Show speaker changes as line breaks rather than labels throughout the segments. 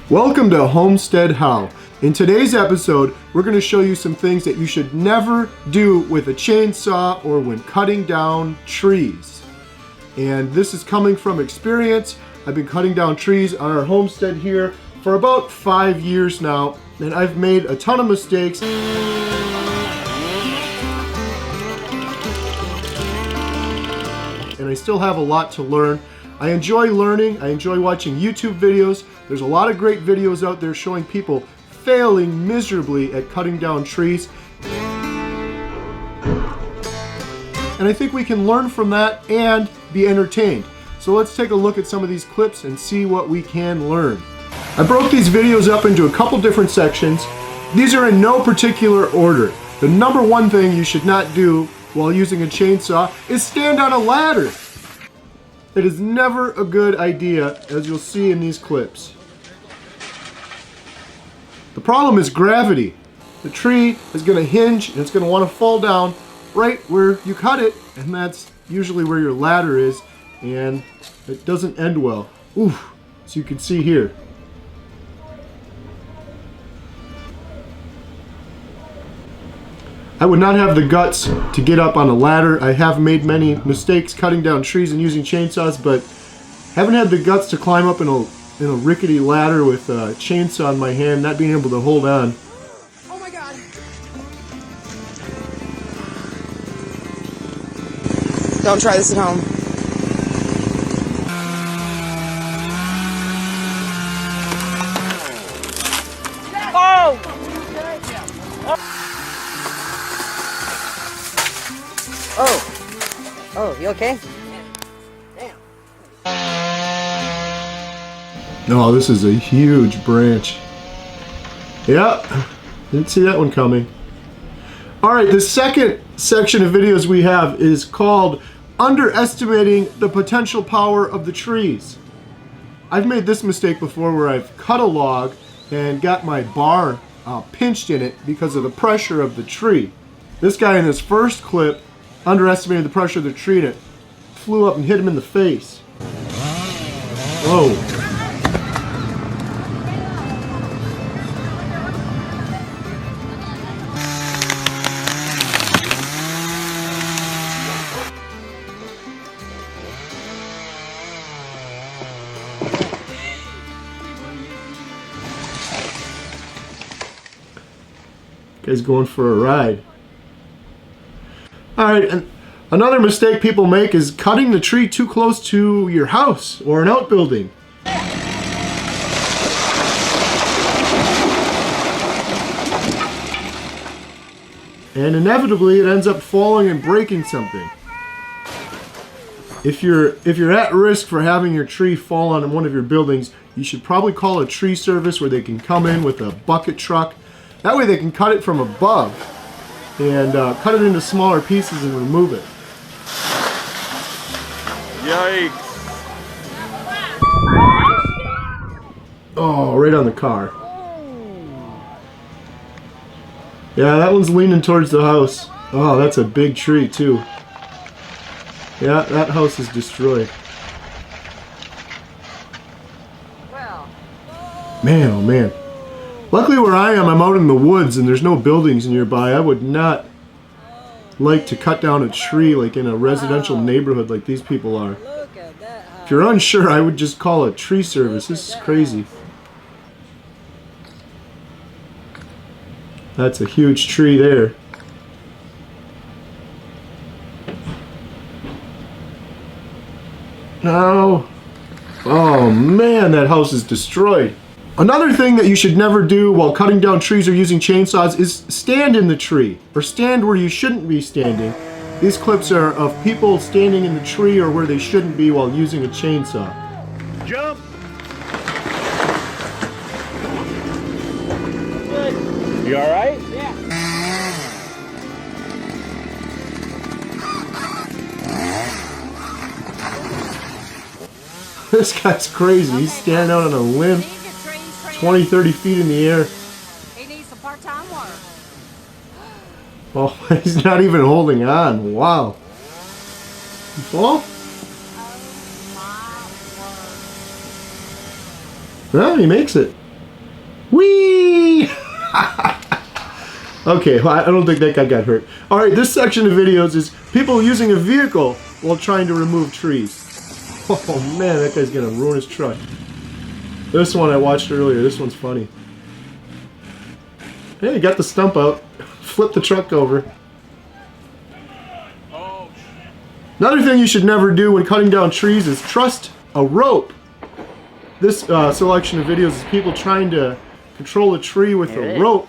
Welcome to Homestead How. In today's episode, we're going to show you some things that you should never do with a chainsaw or when cutting down trees. And this is coming from experience. I've been cutting down trees on our homestead here for about 5 years now, and I've made a ton of mistakes. And I still have a lot to learn. I enjoy learning, I enjoy watching YouTube videos. There's a lot of great videos out there showing people failing miserably at cutting down trees. And I think we can learn from that and be entertained. So let's take a look at some of these clips and see what we can learn. I broke these videos up into a couple different sections. These are in no particular order. The number one thing you should not do while using a chainsaw is stand on a ladder. It is never a good idea, as you'll see in these clips. The problem is gravity. The tree is going to hinge and it's going to want to fall down right where you cut it, and that's usually where your ladder is, and it doesn't end well. Oof, as you can see here. I would not have the guts to get up on a ladder. I have made many mistakes cutting down trees and using chainsaws, but haven't had the guts to climb up in a rickety ladder with a chainsaw in my hand, not being able to hold on.
Oh my God. Don't try this at home. Oh! Oh, you okay? Damn.
No, this is a huge branch. Yep, didn't see that one coming. Alright, the second section of videos we have is called Underestimating the Potential Power of the Trees. I've made this mistake before where I've cut a log and got my bar pinched in it because of the pressure of the tree. This guy in this first clip underestimated the pressure of the tree and it flew up and hit him in the face. Whoa. Guy's going for a ride. Alright, and another mistake people make is cutting the tree too close to your house or an outbuilding. And inevitably it ends up falling and breaking something. If you're at risk for having your tree fall on one of your buildings, you should probably call a tree service where they can come in with a bucket truck. That way they can cut it from above and cut it into smaller pieces and remove it.
Yikes.
Oh, right on the car. Yeah, that one's leaning towards the house. Oh, that's a big tree too. Yeah, that house is destroyed. Man, oh man. Luckily where I am, I'm out in the woods and there's no buildings nearby. I would not like to cut down a tree like in a residential neighborhood like these people are. If you're unsure, I would just call a tree service. This is crazy. That's a huge tree there. No. Oh man, that house is destroyed. Another thing that you should never do while cutting down trees or using chainsaws is stand in the tree, or stand where you shouldn't be standing. These clips are of people standing in the tree or where they shouldn't be while using a chainsaw.
Jump! Good. You alright? Yeah.
This guy's crazy. He's standing out on a limb 20, 30 feet in the air.
He needs some part-time work.
Oh, he's not even holding on. Wow. You fall?
Oh my word.
Well, he makes it. Whee! Okay, well, I don't think that guy got hurt. All right, this section of videos is people using a vehicle while trying to remove trees. Oh man, that guy's gonna ruin his truck. This one I watched earlier. This one's funny. Hey, he got the stump out. Flip the truck over. Another thing you should never do when cutting down trees is trust a rope. This selection of videos is people trying to control a tree with a rope.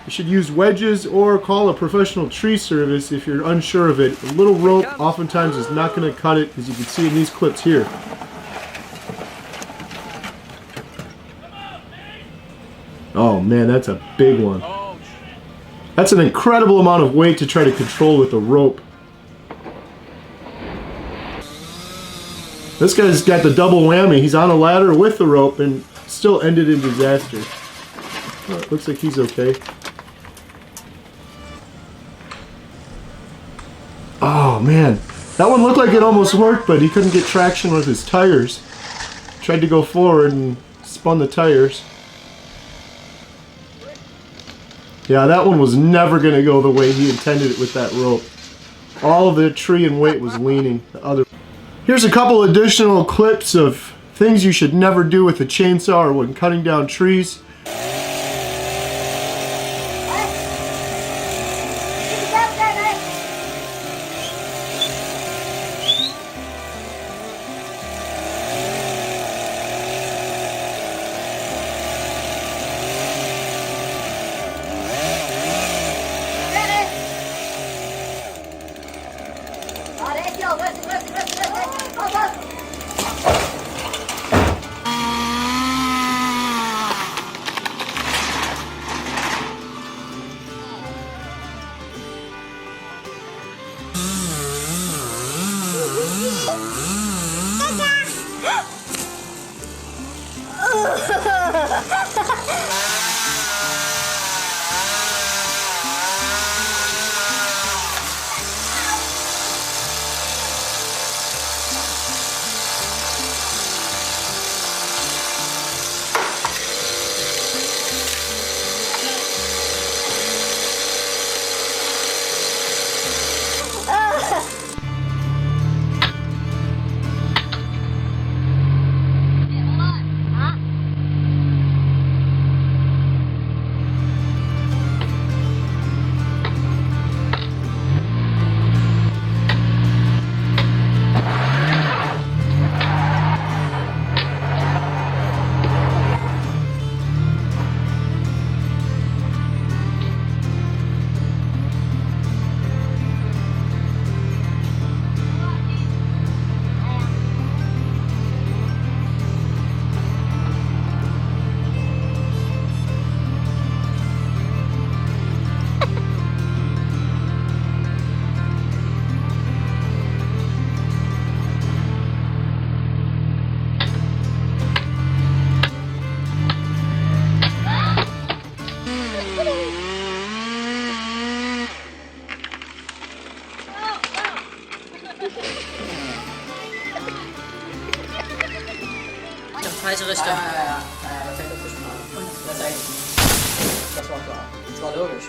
You should use wedges or call a professional tree service if you're unsure of it. A little rope oftentimes is not going to cut it, as you can see in these clips here. Oh man, that's a big one. That's an incredible amount of weight to try to control with a rope. This guy's got the double whammy. He's on a ladder with the rope and still ended in disaster. Oh, it looks like he's okay. Oh man, that one looked like it almost worked, but he couldn't get traction with his tires. Tried to go forward and spun the tires. Yeah, that one was never going to go the way he intended it with that rope. All of the tree and weight was leaning the other. Here's a couple additional clips of things you should never do with a chainsaw or when cutting down trees.
Falsche Richtung.
Ja, das hätte ich schon mal. Und das eigentlich. Das war klar. Das war logisch.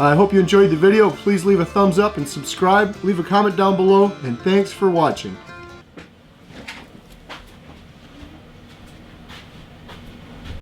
I hope you enjoyed the video. Please leave a thumbs up and subscribe. Leave a comment down below, and thanks for watching.